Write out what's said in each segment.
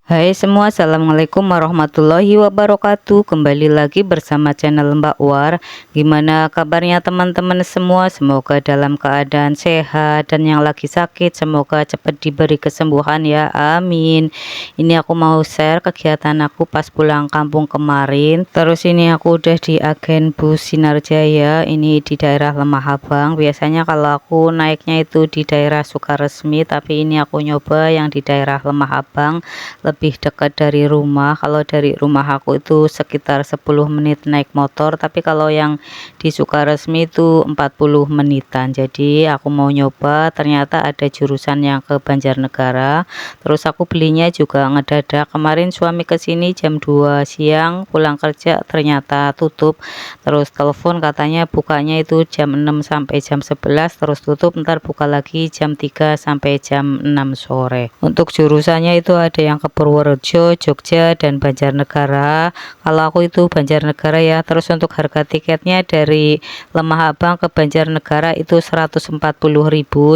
Hai semua, assalamualaikum warahmatullahi wabarakatuh. Kembali lagi bersama channel Mbak War. Gimana kabarnya teman-teman semua? Semoga dalam keadaan sehat, dan yang lagi sakit semoga cepat diberi kesembuhan ya, amin. Ini aku mau share kegiatan aku pas pulang kampung kemarin. Terus ini aku udah di agen bus Sinar Jaya, ini di daerah Lemah Abang. Biasanya kalau aku naiknya itu di daerah Sukaresmi, tapi ini aku nyoba yang di daerah Lemah Abang, lebih dekat dari rumah. Kalau dari rumah aku itu sekitar 10 menit naik motor, tapi kalau yang di Sukaresmi itu 40 menitan. Jadi aku mau nyoba, ternyata ada jurusan yang ke Banjarnegara. Terus aku belinya juga ngedadak. Kemarin suami kesini jam 2 siang, pulang kerja ternyata tutup. Terus telepon katanya bukanya itu jam 6 sampai jam 11, terus tutup, ntar buka lagi jam 3 sampai jam 6 sore. Untuk jurusannya itu ada yang ke Purworejo, Jogja, dan Banjarnegara. Kalau aku itu Banjarnegara ya. Terus untuk harga tiketnya dari Lemah Abang ke Banjarnegara itu 140.000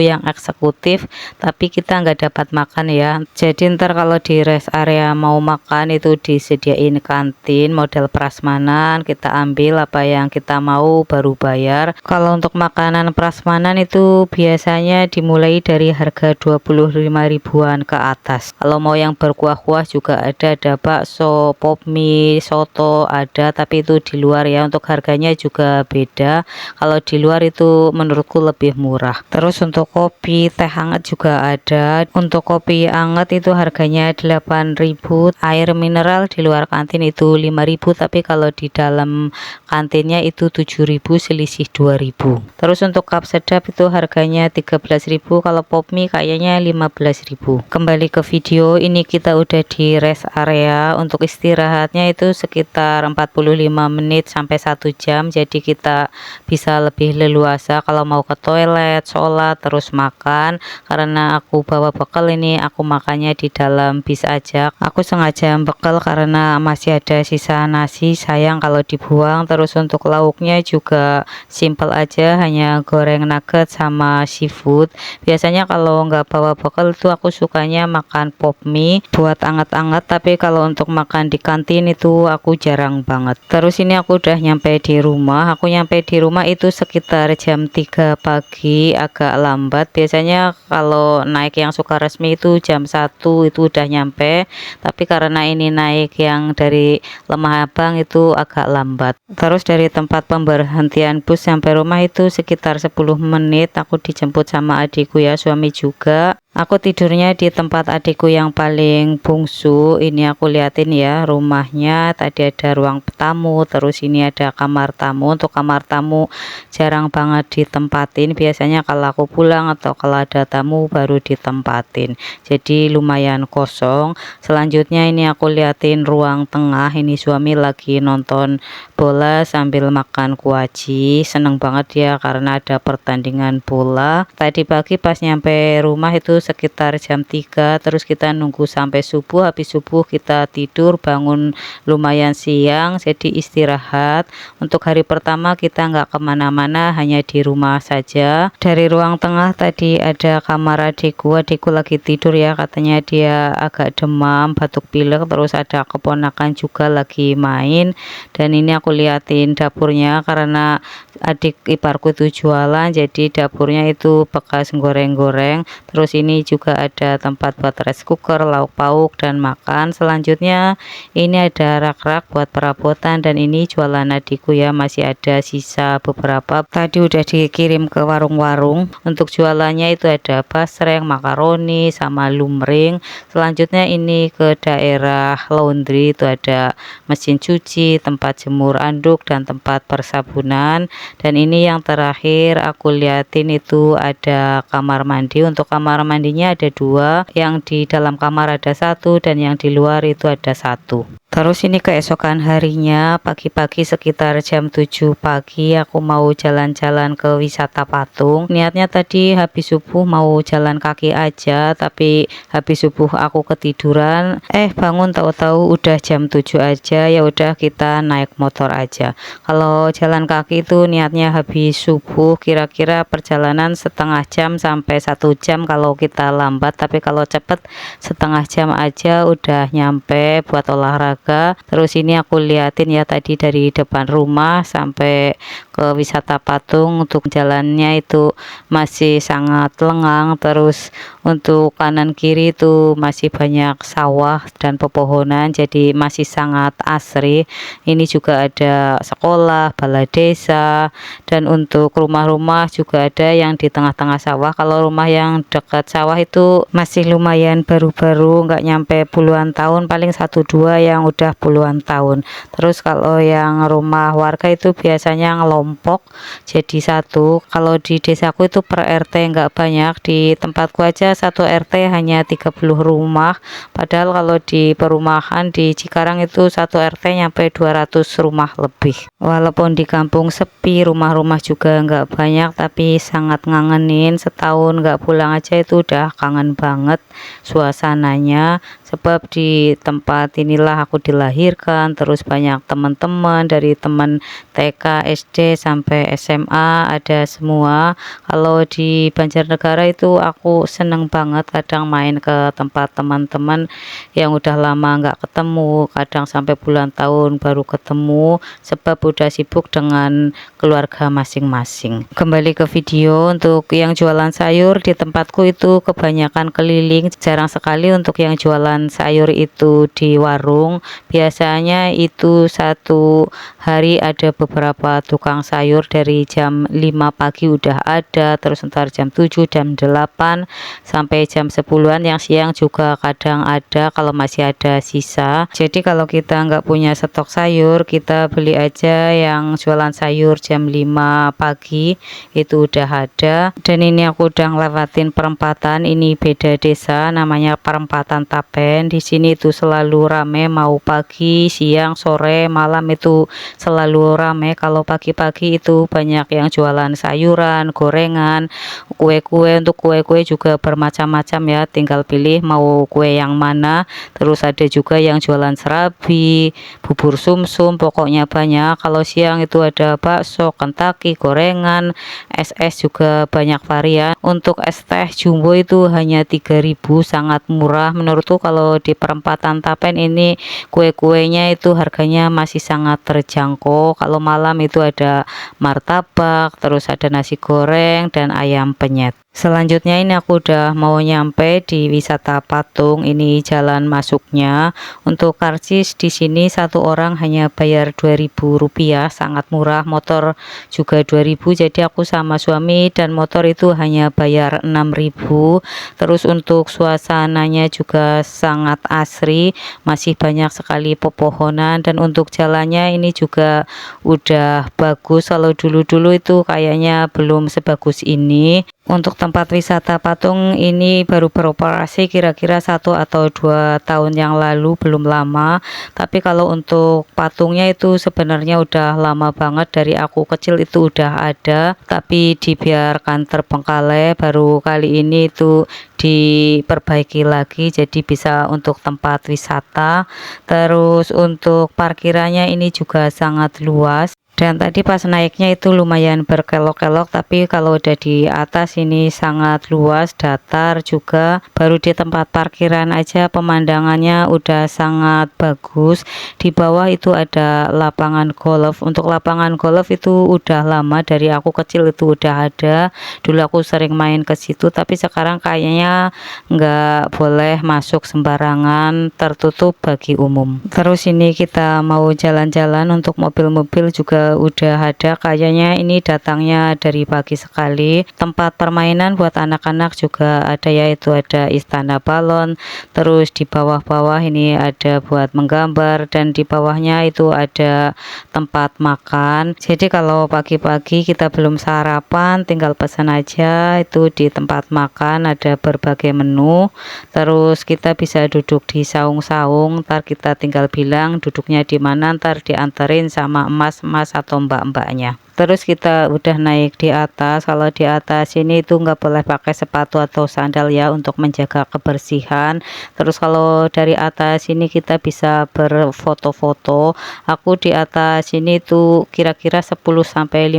yang eksekutif, tapi kita nggak dapat makan ya. Jadi ntar kalau di rest area mau makan itu disediain kantin model prasmanan, kita ambil apa yang kita mau baru bayar. Kalau untuk makanan prasmanan itu biasanya dimulai dari harga 25 ribuan ke atas. Kalau mau yang berkuah-kuah juga ada bakso, pop mie, soto ada, tapi itu di luar ya. Untuk harganya juga beda. Kalau di luar itu menurutku lebih murah. Terus untuk kopi, teh hangat juga ada. Untuk kopi hangat itu harganya 8.000. Air mineral di luar kantin itu 5.000, tapi kalau di dalam kantinnya itu 7.000, selisih 2.000. Terus untuk cup sedap itu harganya 13.000. Kalau pop mie kayaknya 15.000. Kembali ke video, ini kita udah di rest area. Untuk istirahatnya itu sekitar 45 menit sampai 1 jam, jadi kita bisa lebih leluasa kalau mau ke toilet, sholat, terus makan. Karena aku bawa bekal, ini aku makannya di dalam bis aja. Aku sengaja bekal karena masih ada sisa nasi, sayang kalau dibuang. Terus untuk lauknya juga simple aja, hanya goreng nugget sama seafood. Biasanya kalau nggak bawa bekal itu aku sukanya makan pop mie buat anget-anget, tapi kalau untuk makan di kantin itu aku jarang banget. Terus ini aku udah nyampe di rumah. Aku nyampe di rumah itu sekitar jam 3 pagi, agak lambat. Biasanya kalau naik yang Sukaresmi itu jam 1 itu udah nyampe, tapi karena ini naik yang dari Lemah Abang itu agak lambat. Terus dari tempat pemberhentian bus sampai rumah itu sekitar 10 menit. Aku dijemput sama adikku ya, suami juga. Aku tidurnya di tempat adikku yang paling bungsu. Ini aku liatin ya rumahnya. Tadi ada ruang tamu, terus ini ada kamar tamu. Untuk kamar tamu jarang banget ditempatin. Biasanya kalau aku pulang atau kalau ada tamu baru ditempatin. Jadi lumayan kosong. Selanjutnya ini aku liatin ruang tengah. Ini suami lagi nonton bola sambil makan kuaci. Seneng banget ya karena ada pertandingan bola. Tadi pagi pas nyampe rumah itu sekitar jam 3, terus kita nunggu sampai subuh. Habis subuh kita tidur, bangun lumayan siang, jadi istirahat. Untuk hari pertama kita nggak kemana-mana, hanya di rumah saja. Dari ruang tengah tadi ada kamar adikku lagi tidur ya, katanya dia agak demam, batuk pilek. Terus ada keponakan juga lagi main, dan ini aku liatin dapurnya karena adik iparku itu jualan, jadi dapurnya itu bekas goreng-goreng. Terus ini juga ada tempat buat rice cooker, lauk pauk, dan makan. Selanjutnya ini ada rak-rak buat perabotan, dan ini jualan adikku ya, masih ada sisa beberapa, tadi udah dikirim ke warung-warung. Untuk jualannya itu ada basreng, makaroni, sama lumring. Selanjutnya ini ke daerah laundry, itu ada mesin cuci, tempat jemur anduk, dan tempat persabunan. Dan ini yang terakhir aku liatin itu ada kamar mandi. Untuk kamar mandinya ada 2, yang di dalam kamar ada 1 dan yang di luar itu ada 1. Terus ini keesokan harinya pagi-pagi sekitar jam 7 pagi aku mau jalan-jalan ke wisata patung. Niatnya tadi habis subuh mau jalan kaki aja, tapi habis subuh aku ketiduran. Bangun tahu-tahu udah jam 7 aja. Ya udah kita naik motor aja. Kalau jalan kaki itu niatnya habis subuh, kira-kira perjalanan setengah jam sampai 1 jam kalau kita lambat, tapi kalau cepet setengah jam aja udah nyampe buat olahraga. Terus ini aku liatin ya tadi dari depan rumah sampai ke wisata patung, untuk jalannya itu masih sangat lengang. Terus untuk kanan kiri itu masih banyak sawah dan pepohonan, jadi masih sangat asri. Ini juga ada sekolah, balai desa, dan untuk rumah-rumah juga ada yang di tengah-tengah sawah. Kalau rumah yang dekat sawah itu masih lumayan baru-baru, nggak nyampe puluhan tahun, paling 1-2 yang udah puluhan tahun. Terus kalau yang rumah warga itu biasanya ngelompok jadi satu. Kalau di desaku itu per RT nggak banyak, di tempatku aja satu RT hanya 30 rumah, padahal kalau di perumahan di Cikarang itu satu RT nyampe 200 rumah lebih. Walaupun di kampung sepi, rumah-rumah juga nggak banyak, tapi sangat ngangenin. Setahun nggak pulang aja itu udah kangen banget suasananya, sebab di tempat inilah aku dilahirkan. Terus banyak teman-teman, dari teman TK, SD sampai SMA ada semua. Kalau di Banjarnegara itu aku seneng banget kadang main ke tempat teman-teman yang udah lama nggak ketemu, kadang sampai puluhan tahun baru ketemu, sebab udah sibuk dengan keluarga masing-masing. Kembali ke video, untuk yang jualan sayur di tempatku itu kebanyakan keliling, jarang sekali untuk yang jualan sayur itu di warung. Biasanya itu satu hari ada beberapa tukang sayur, dari jam 5 pagi udah ada, terus ntar jam 7, jam 8 sampai jam 10-an. Yang siang juga kadang ada kalau masih ada sisa. Jadi kalau kita nggak punya stok sayur, kita beli aja yang jualan sayur jam 5 pagi itu udah ada. Dan ini aku udah ngelewatin perempatan, ini beda desa namanya perempatan Tapen. Di sini itu selalu rame, mau pagi, siang, sore, malam itu selalu rame. Kalau pagi-pagi itu banyak yang jualan sayuran, gorengan, kue-kue. Untuk kue-kue juga bermacam-macam ya, tinggal pilih mau kue yang mana. Terus ada juga yang jualan serabi, bubur sumsum, pokoknya banyak. Kalau siang itu ada bakso, Kentucky, gorengan, es juga banyak varian. Untuk es teh jumbo itu hanya 3.000, sangat murah menurutku. Kalau di perempatan Tapen ini kue-kuenya itu harganya masih sangat terjangkau. Kalau malam itu ada martabak, terus ada nasi goreng dan ayam penyet. Selanjutnya ini aku udah mau nyampe di wisata patung. Ini jalan masuknya. Untuk karcis di sini satu orang hanya bayar Rp2.000, sangat murah. Motor juga 2.000, jadi aku sama suami dan motor itu hanya bayar 6.000. Terus untuk suasananya juga sangat asri, masih banyak sekali pepohonan, dan untuk jalannya ini juga udah bagus. Kalau dulu-dulu itu kayaknya belum sebagus ini. Untuk tempat wisata patung ini baru beroperasi kira-kira 1 atau 2 tahun yang lalu, belum lama. Tapi kalau untuk patungnya itu sebenarnya udah lama banget, dari aku kecil itu udah ada, tapi dibiarkan terbengkalai. Baru kali ini itu diperbaiki lagi jadi bisa untuk tempat wisata. Terus untuk parkirannya ini juga sangat luas. Dan tadi pas naiknya itu lumayan berkelok-kelok, tapi kalau udah di atas ini sangat luas, datar juga. Baru di tempat parkiran aja pemandangannya udah sangat bagus. Di bawah itu ada lapangan golf. Untuk lapangan golf itu udah lama, dari aku kecil itu udah ada. Dulu aku sering main ke situ, tapi sekarang kayaknya nggak boleh masuk sembarangan, tertutup bagi umum. Terus ini kita mau jalan-jalan, untuk mobil-mobil juga udah ada, kayaknya ini datangnya dari pagi sekali. Tempat permainan buat anak-anak juga ada, yaitu ada istana balon, terus di bawah-bawah ini ada buat menggambar, dan di bawahnya itu ada tempat makan. Jadi kalau pagi-pagi kita belum sarapan, tinggal pesan aja, itu di tempat makan ada berbagai menu. Terus kita bisa duduk di saung-saung, ntar kita tinggal bilang duduknya di mana, ntar dianterin sama emas-emas atau mbak-mbaknya. Terus kita udah naik di atas. Kalau di atas ini itu nggak boleh pakai sepatu atau sandal ya, untuk menjaga kebersihan. Terus kalau dari atas ini kita bisa berfoto-foto. Aku di atas ini tuh kira-kira 10-15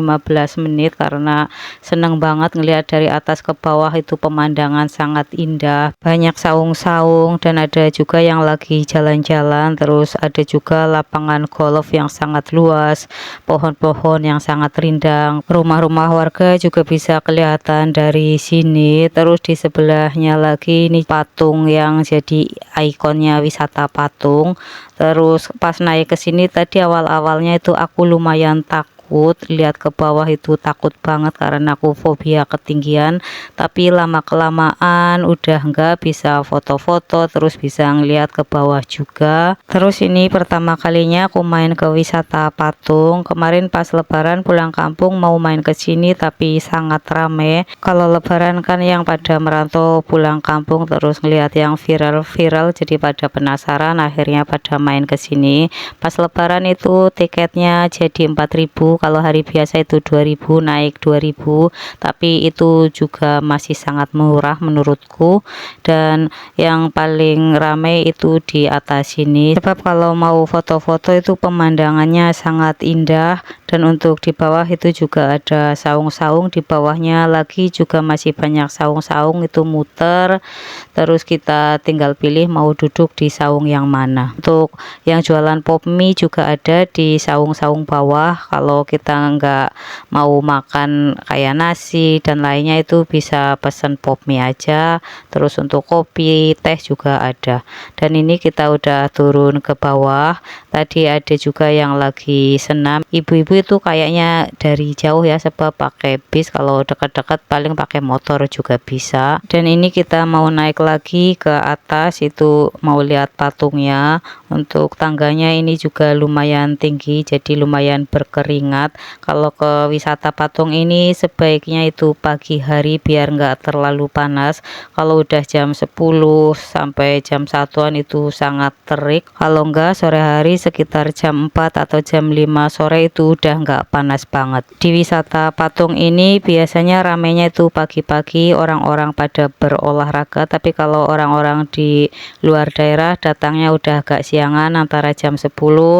menit, karena seneng banget ngelihat dari atas ke bawah, itu pemandangan sangat indah. Banyak saung-saung dan ada juga yang lagi jalan-jalan. Terus ada juga lapangan golf yang sangat luas, pohon-pohon yang sangat rindang. Rumah-rumah warga juga bisa kelihatan dari sini. Terus di sebelahnya lagi ini patung yang jadi ikonnya wisata patung. Terus pas naik ke sini tadi awal-awalnya itu aku lumayan takut lihat ke bawah, itu takut banget karena aku fobia ketinggian. Tapi lama kelamaan udah enggak, bisa foto-foto, terus bisa ngeliat ke bawah juga. Terus ini pertama kalinya aku main ke wisata patung. Kemarin pas lebaran pulang kampung mau main ke sini, tapi sangat rame. Kalau lebaran kan yang pada merantau pulang kampung terus ngeliat yang viral-viral, jadi pada penasaran, akhirnya pada main ke sini. Pas lebaran itu tiketnya jadi 4.000, kalau hari biasa itu 2.000, naik 2.000, tapi itu juga masih sangat murah menurutku. Dan yang paling ramai itu di atas sini, sebab kalau mau foto-foto itu pemandangannya sangat indah. Dan untuk di bawah itu juga ada saung-saung, di bawahnya lagi juga masih banyak saung-saung, itu muter. Terus kita tinggal pilih mau duduk di saung yang mana. Untuk yang jualan pop mie juga ada di saung-saung bawah. Kalau kita nggak mau makan kayak nasi dan lainnya, itu bisa pesen pop mie aja. Terus untuk kopi, teh juga ada. Dan ini kita udah turun ke bawah. Tadi ada juga yang lagi senam. Ibu-ibu itu kayaknya dari jauh ya, sebab pakai bis. Kalau dekat-dekat paling pakai motor juga bisa. Dan ini kita mau naik lagi ke atas, itu mau lihat patungnya. Untuk tangganya ini juga lumayan tinggi, jadi lumayan berkeringat. Kalau ke wisata patung ini sebaiknya itu pagi hari biar nggak terlalu panas. Kalau udah jam 10 sampai jam 1-an itu sangat terik. Kalau enggak sore hari sekitar jam 4 atau jam 5 sore itu udah nggak panas banget. Di wisata patung ini biasanya ramenya itu pagi-pagi, orang-orang pada berolahraga. Tapi kalau orang-orang di luar daerah datangnya udah agak siangan, antara jam 10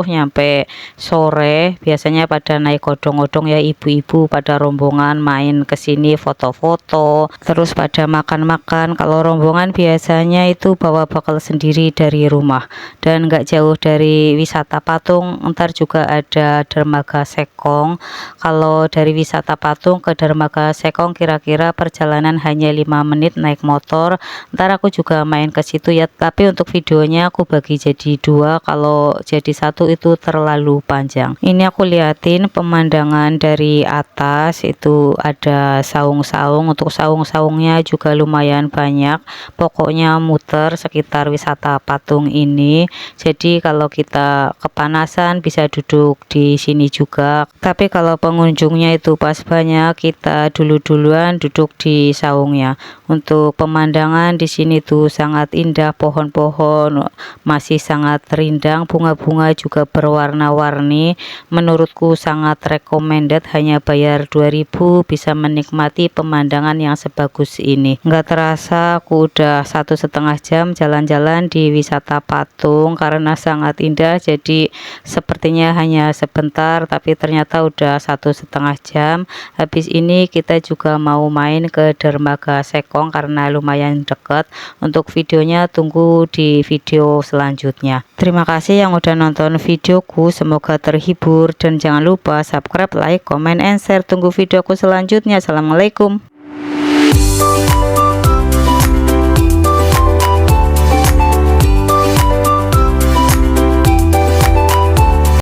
nyampe sore. Biasanya pada naik odong-odong ya, ibu-ibu pada rombongan main ke sini foto-foto, terus pada makan-makan. Kalau rombongan biasanya itu bawa bekal sendiri dari rumah. Dan nggak jauh dari wisata patung ntar juga ada dermaga Sekong. Kalau dari wisata patung ke dermaga Sekong kira-kira perjalanan hanya 5 menit naik motor. Ntar aku juga main ke situ ya, tapi untuk videonya aku bagi jadi 2, kalau jadi 1 itu terlalu panjang. Ini aku liatin pemandangan dari atas, itu ada saung-saung. Untuk saung-saungnya juga lumayan banyak, pokoknya muter sekitar wisata patung ini. Jadi kalau kita kepanasan bisa duduk di sini juga. Tapi kalau pengunjungnya itu pas banyak, kita dulu-duluan duduk di saungnya. Untuk pemandangan di sini tuh sangat indah, pohon-pohon masih sangat rindang, bunga-bunga juga berwarna-warni. Menurutku sangat recommended, hanya bayar 2.000 bisa menikmati pemandangan yang sebagus ini. Nggak terasa aku udah 1,5 jam jalan-jalan di wisata patung, karena sangat indah jadi sepertinya hanya sebentar, tapi ternyata udah 1,5 jam. Habis ini kita juga mau main ke dermaga Sekong karena lumayan dekat. Untuk videonya tunggu di video selanjutnya. Terima kasih yang udah nonton videoku, semoga terhibur dan jangan lupa subscribe, like, comment, and share. Tunggu videoku selanjutnya. Assalamualaikum.